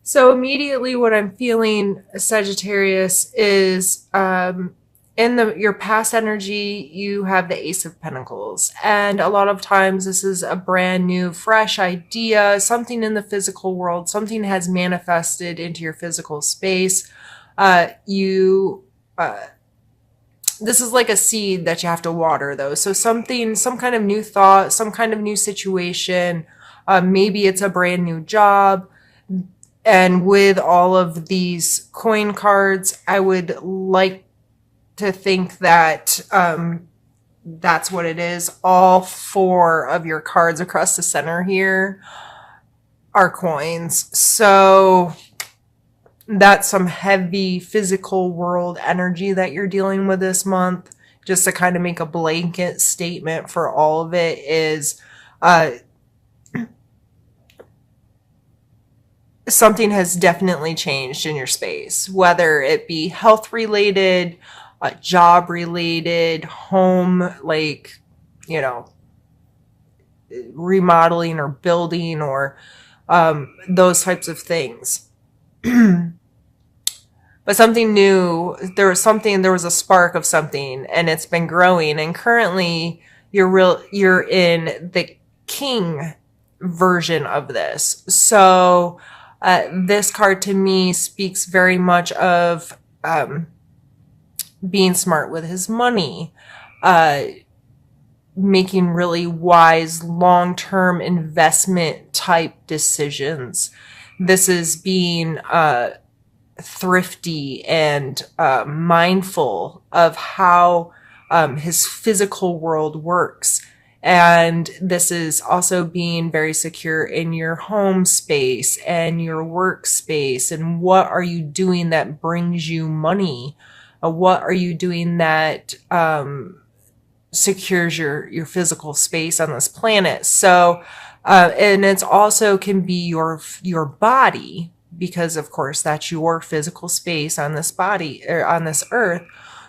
So immediately what I'm feeling, Sagittarius, is in your past energy, you have the Ace of Pentacles. And a lot of times this is a brand new, fresh idea, something in the physical world, something has manifested into your physical space. You This is like a seed that you have to water though. So something, some kind of new thought, some kind of new situation. Maybe it's a brand new job. And with all of these coin cards, I would like to think that that's what it is. All four of your cards across the center here are coins. So that's some heavy physical world energy that you're dealing with this month. Just to kind of make a blanket statement for all of it is something has definitely changed in your space, whether it be health related, job related, home, like, you know, remodeling or building or those types of things. But something new, there was a spark of something and it's been growing. And currently you're in the king version of this. So, this card to me speaks very much of, being smart with his money, making really wise long-term investment type decisions. This is being, thrifty and mindful of how his physical world works. And this is also being very secure in your home space and your workspace. And what are you doing that brings you money? What are you doing that secures your physical space on this planet? So, and it's also can be your body, because of course that's your physical space on this body or on this earth.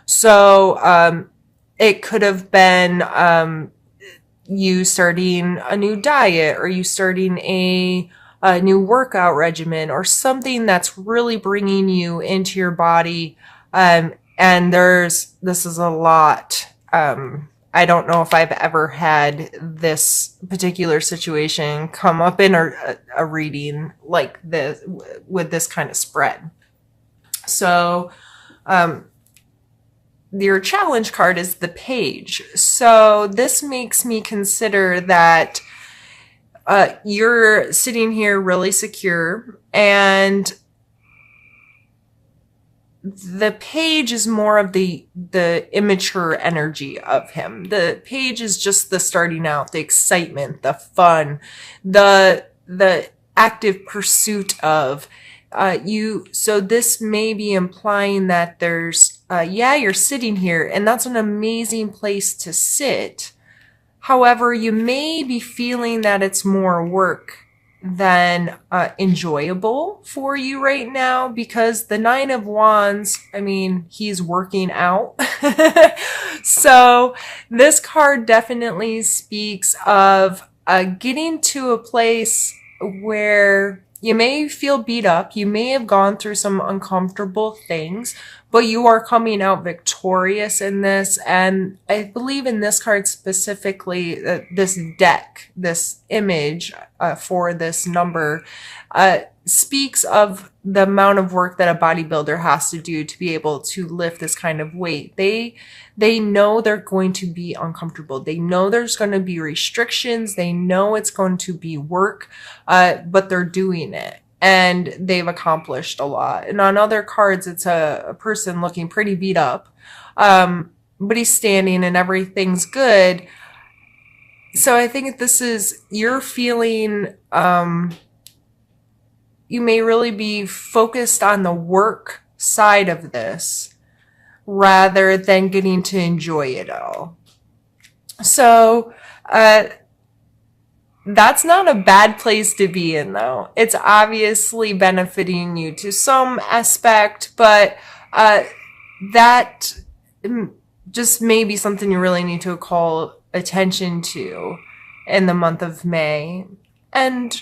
So it could have been you starting a new diet or you starting a new workout regimen or something that's really bringing you into your body. And this is a lot. I don't know if I've ever had this particular situation come up in a reading like this with this kind of spread. So, your challenge card is the Page. So this makes me consider that you're sitting here really secure, and the Page is more of the immature energy of him. The Page is just the starting out, the excitement, the fun, the active pursuit of you. So this may be implying that there's yeah, you're sitting here and that's an amazing place to sit. However, you may be feeling that it's more work than enjoyable for you right now, because the Nine of Wands, I mean, he's working out. So this card definitely speaks of getting to a place where you may feel beat up. You may have gone through some uncomfortable things, but you are coming out victorious in this. And I believe in this card specifically, this deck, this image for this number, speaks of the amount of work that a bodybuilder has to do to be able to lift this kind of weight. They know they're going to be uncomfortable. They know there's going to be restrictions. They know it's going to be work, but they're doing it. And they've accomplished a lot. And on other cards, it's a person looking pretty beat up, but he's standing and everything's good. So I think this is, you're feeling, you may really be focused on the work side of this rather than getting to enjoy it all. So, that's not a bad place to be in, though. It's obviously benefiting you to some aspect, but that just may be something you really need to call attention to in the month of May. And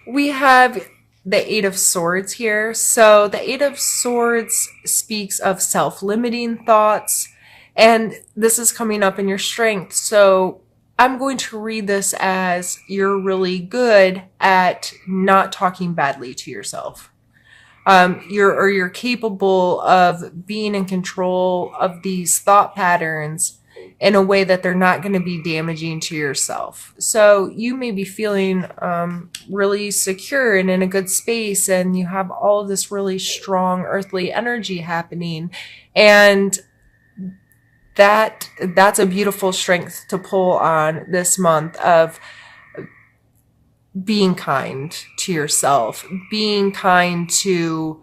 we have the Eight of Swords here. So the Eight of Swords speaks of self-limiting thoughts, and this is coming up in your strength. So I'm going to read this as you're really good at not talking badly to yourself. You're capable of being in control of these thought patterns in a way that they're not going to be damaging to yourself. So you may be feeling really secure and in a good space, and you have all of this really strong earthly energy happening, and that's a beautiful strength to pull on this month of being kind to yourself, being kind to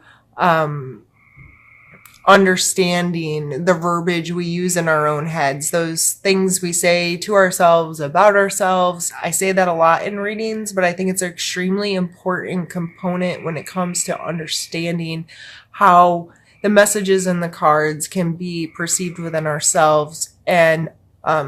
understanding the verbiage we use in our own heads, those things we say to ourselves about ourselves. I say that a lot in readings, but I think it's an extremely important component when it comes to understanding how the messages in the cards can be perceived within ourselves. And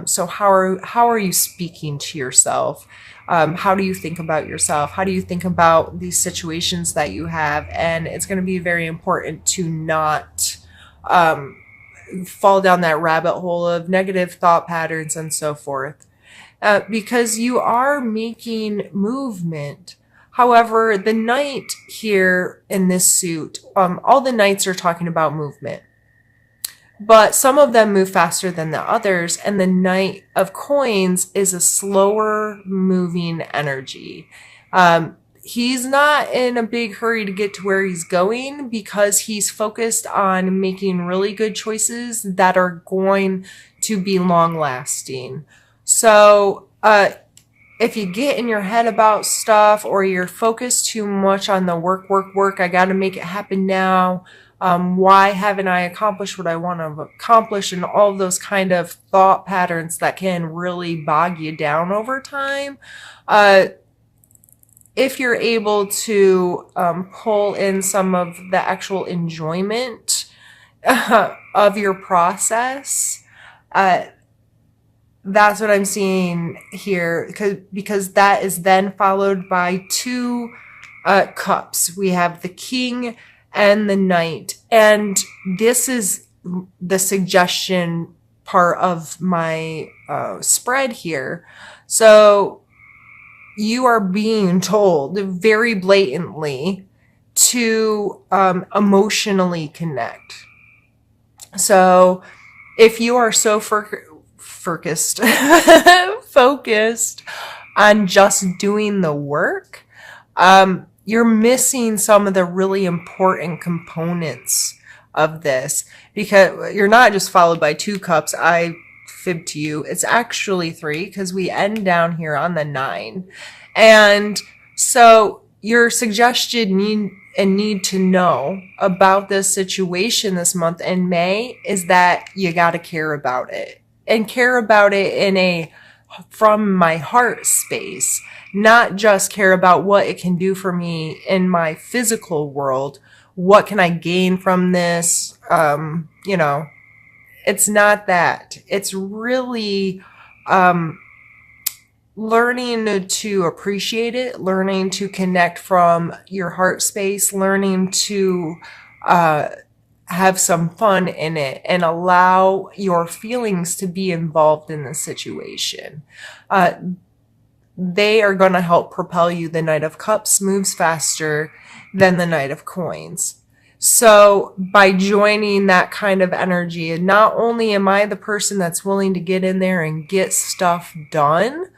so how are you speaking to yourself? How do you think about yourself? How do you think about these situations that you have? And it's going to be very important to not fall down that rabbit hole of negative thought patterns and so forth, because you are making movement. However, the Knight here in this suit, all the Knights are talking about movement, but some of them move faster than the others, and the Knight of Coins is a slower moving energy. He's not in a big hurry to get to where he's going because he's focused on making really good choices that are going to be long lasting. So, if you get in your head about stuff, or you're focused too much on the work, I got to make it happen now. Why haven't I accomplished what I want to accomplish? And all of those kind of thought patterns that can really bog you down over time. If you're able to pull in some of the actual enjoyment of your process, that's what I'm seeing here, because that is then followed by two cups. We have the King and the Knight, and this is the suggestion part of my spread here. So you are being told very blatantly to emotionally connect. So if you are so focused on just doing the work, you're missing some of the really important components of this, because you're not just followed by two cups. I fib to you. It's actually three, because we end down here on the 9. And so your suggested need to know about this situation this month in May is that you got to care about it, and care about it in a from my heart space, not just care about what it can do for me in my physical world. What can I gain from this? It's not that. It's really learning to appreciate it, learning to connect from your heart space, learning to have some fun in it, and allow your feelings to be involved in the situation. They are going to help propel you. The Knight of Cups moves faster than the Knight of Coins. So by joining that kind of energy, and not only am I the person that's willing to get in there and get stuff done,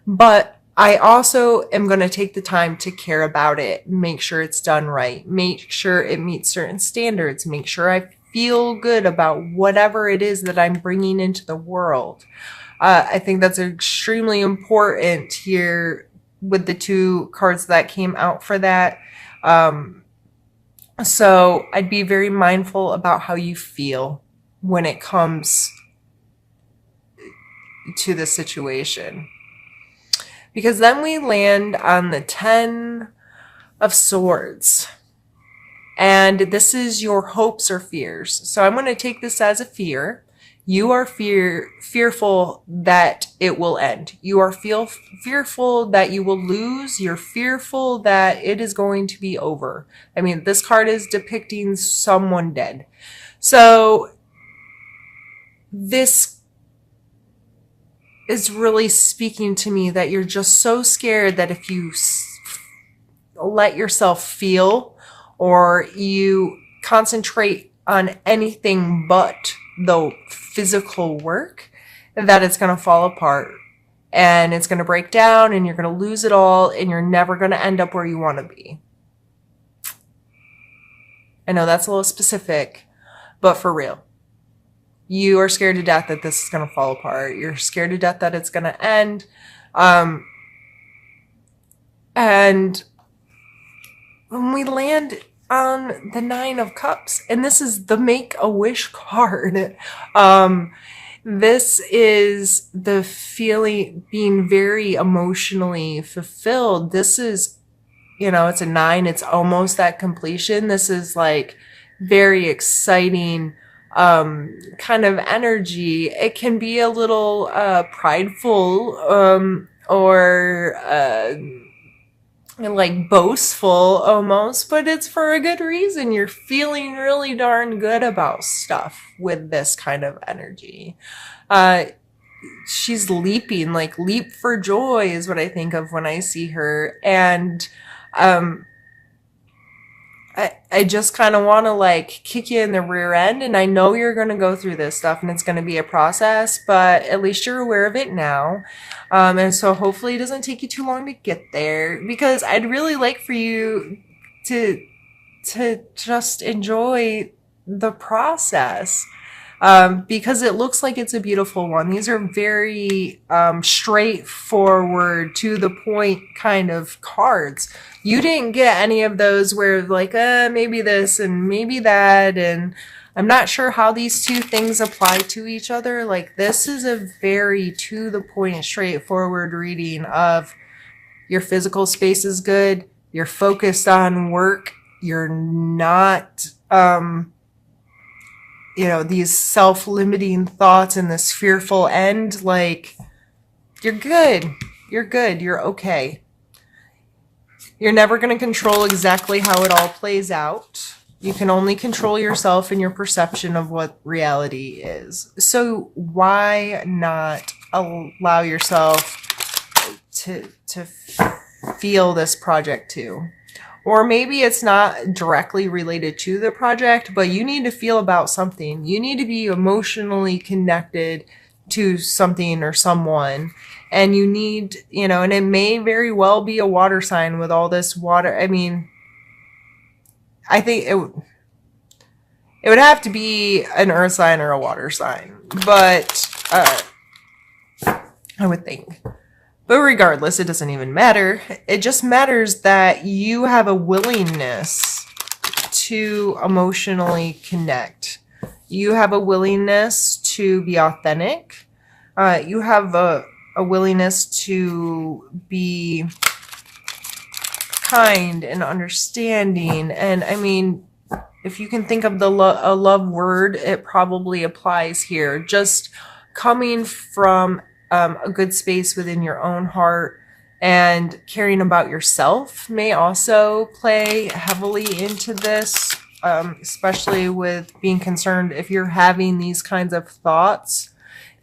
but I also am going to take the time to care about it, make sure it's done right, make sure it meets certain standards, make sure I feel good about whatever it is that I'm bringing into the world. I think that's extremely important here with the two cards that came out for that. So I'd be very mindful about how you feel when it comes to the situation. Because then we land on the 10 of Swords. And this is your hopes or fears. So I'm going to take this as a fear. You are fearful that it will end. You are fearful that you will lose. You're fearful that it is going to be over. I mean, this card is depicting someone dead. So this is really speaking to me that you're just so scared that if you let yourself feel, or you concentrate on anything but the physical work, that it's going to fall apart and it's going to break down and you're going to lose it all and you're never going to end up where you want to be. I know that's a little specific, but for real. You are scared to death that this is going to fall apart. You're scared to death that it's going to end. And when we land on the 9 of Cups, and this is the Make-A-Wish card, this is the feeling, being very emotionally fulfilled. This is, you know, it's a 9. It's almost that completion. This is like very exciting kind of energy. It can be a little prideful or like boastful almost, but it's for a good reason. You're feeling really darn good about stuff with this kind of energy. She's leaping, like leap for joy is what I think of when I see her. And I just kind of want to like kick you in the rear end. And I know you're going to go through this stuff and it's going to be a process, but at least you're aware of it now. And so hopefully it doesn't take you too long to get there, because I'd really like for you to just enjoy the process. Because it looks like it's a beautiful one. These are very straightforward, to the point kind of cards. You didn't get any of those where like, maybe this and maybe that, and I'm not sure how these two things apply to each other. Like, this is a very to the point, straightforward reading of your physical space is good, you're focused on work, you're not you know, these self-limiting thoughts and this fearful end. Like, you're good. You're good. You're okay. You're never going to control exactly how it all plays out. You can only control yourself and your perception of what reality is. So why not allow yourself to feel this project too? Or maybe it's not directly related to the project, but you need to feel about something. You need to be emotionally connected to something or someone. And you need, you know, and it may very well be a water sign with all this water. I mean, I think it would have to be an earth sign or a water sign. But I would think. But regardless, it doesn't even matter. It just matters that you have a willingness to emotionally connect. You have a willingness to be authentic. You have a willingness to be kind and understanding. And I mean, if you can think of a love word, it probably applies here. Just coming from a good space within your own heart, and caring about yourself may also play heavily into this, especially with being concerned. If you're having these kinds of thoughts,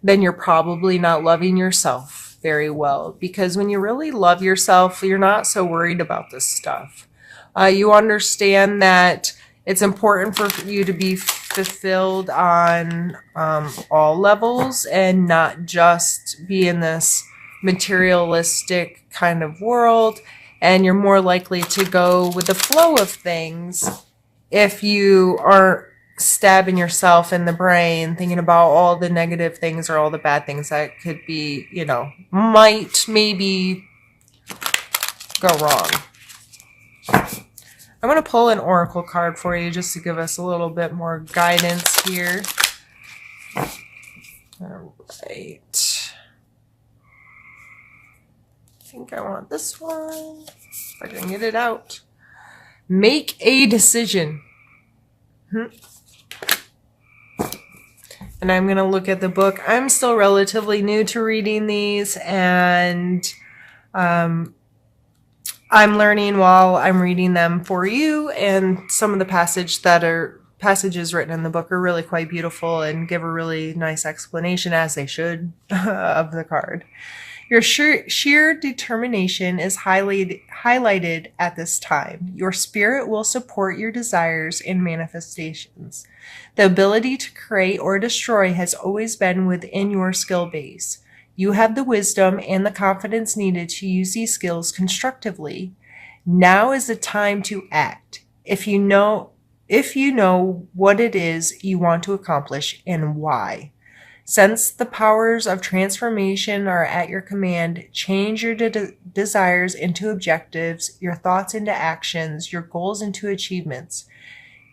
then you're probably not loving yourself very well, because when you really love yourself, you're not so worried about this stuff. You understand that it's important for you to be fulfilled on all levels and not just be in this materialistic kind of world. And you're more likely to go with the flow of things if you aren't stabbing yourself in the brain thinking about all the negative things or all the bad things that could be, you know, might maybe go wrong. I'm going to pull an oracle card for you just to give us a little bit more guidance here. All right. I think I want this one. If I can get it out. Make a decision. And I'm going to look at the book. I'm still relatively new to reading these, and I'm learning while I'm reading them for you. And some of the passages written in the book are really quite beautiful and give a really nice explanation, as they should, of the card. Your sheer determination is highlighted at this time. Your spirit will support your desires and manifestations. The ability to create or destroy has always been within your skill base. You have the wisdom and the confidence needed to use these skills constructively. Now is the time to act. If you know what it is you want to accomplish and why. Since the powers of transformation are at your command, change your desires into objectives, your thoughts into actions, your goals into achievements.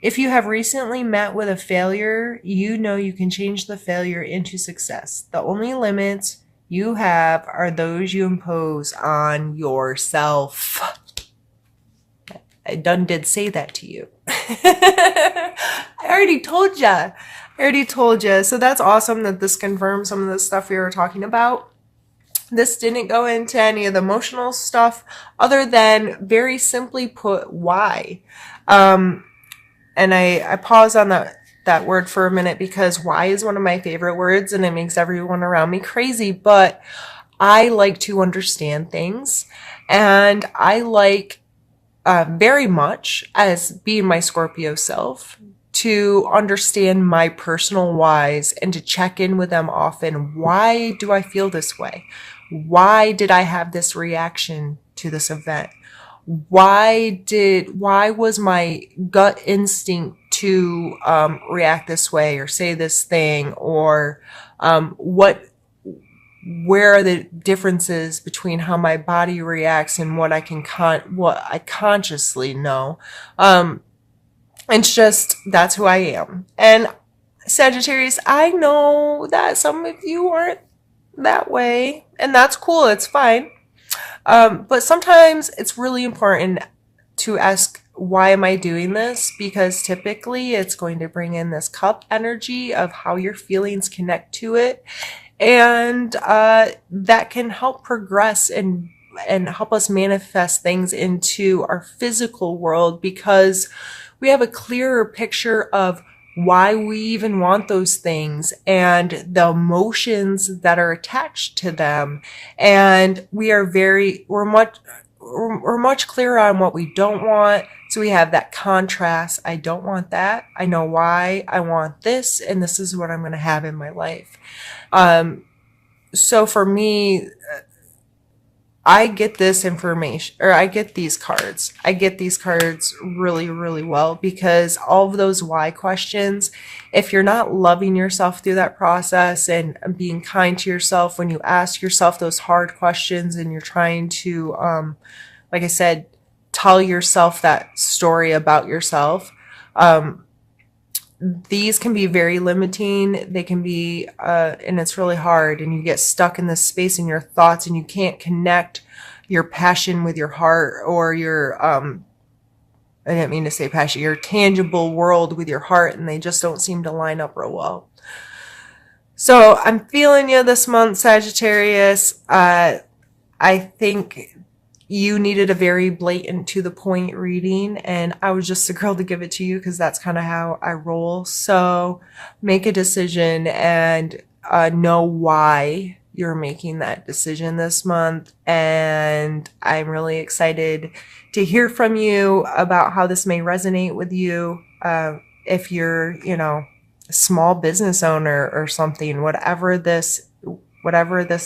If you have recently met with a failure, you know you can change the failure into success. The only limits you have are those you impose on yourself. I done did say that to you. I already told ya. So that's awesome that this confirms some of the stuff we were talking about. This didn't go into any of the emotional stuff other than very simply put, why. And I pause on that word for a minute because why is one of my favorite words and it makes everyone around me crazy. But I like to understand things, and I like very much, as being my Scorpio self, to understand my personal whys and to check in with them often. Why do I feel this way? Why did I have this reaction to this event? Why was my gut instinct to react this way or say this thing? Or where are the differences between how my body reacts and what I consciously know? It's just, that's who I am. And Sagittarius, I know that some of you aren't that way, and that's cool. It's fine. But sometimes it's really important to ask, why am I doing this? Because typically it's going to bring in this cup energy of how your feelings connect to it. And that can help progress and help us manifest things into our physical world, because we have a clearer picture of why we even want those things and the emotions that are attached to them. And we're much clearer on what we don't want. So we have that contrast. I don't want that. I know why I want this, and this is what I'm going to have in my life. So for me, I get this information, or I get these cards. I get these cards really, really well, because all of those why questions, if you're not loving yourself through that process and being kind to yourself when you ask yourself those hard questions, and you're trying to, like I said, tell yourself that story about yourself, these can be very limiting. They can be, and it's really hard, and you get stuck in this space in your thoughts, and you can't connect your passion with your heart, or your, I didn't mean to say passion, your tangible world with your heart, and they just don't seem to line up real well. So I'm feeling you this month, Sagittarius. I think you needed a very blatant, to the point reading, and I was just the girl to give it to you because that's kind of how I roll. So make a decision and know why you're making that decision this month. And I'm really excited to hear from you about how this may resonate with you. If you're, a small business owner or something, whatever this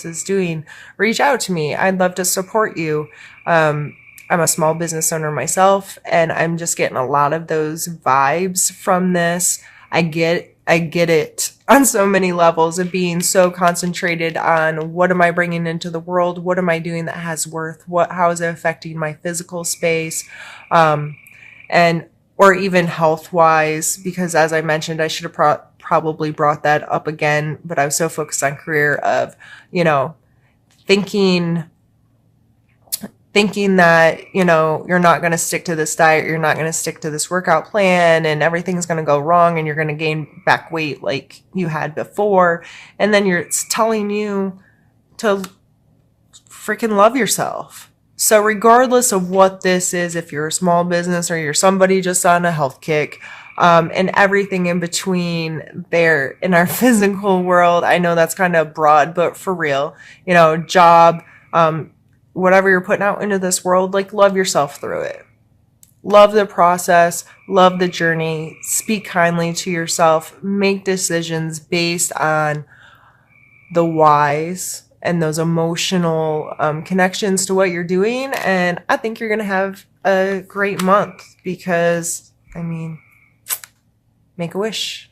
is doing, reach out to me. I'd love to support you. I'm a small business owner myself, and I'm just getting a lot of those vibes from this. I get it on so many levels of being so concentrated on what am I bringing into the world? What am I doing that has worth? How is it affecting my physical space? Or even health wise, because as I mentioned, I should have probably brought that up again, but I was so focused on career of, thinking thinking that, you know, you're not going to stick to this diet, you're not going to stick to this workout plan, and everything's going to go wrong and you're going to gain back weight like you had before. And then it's telling you to freaking love yourself. So regardless of what this is, if you're a small business or you're somebody just on a health kick, and everything in between there in our physical world, I know that's kind of broad, but for real, you know, job, whatever you're putting out into this world, like, love yourself through it. Love the process, love the journey, speak kindly to yourself, make decisions based on the whys and those emotional connections to what you're doing. And I think you're going to have a great month because, I mean, make a wish.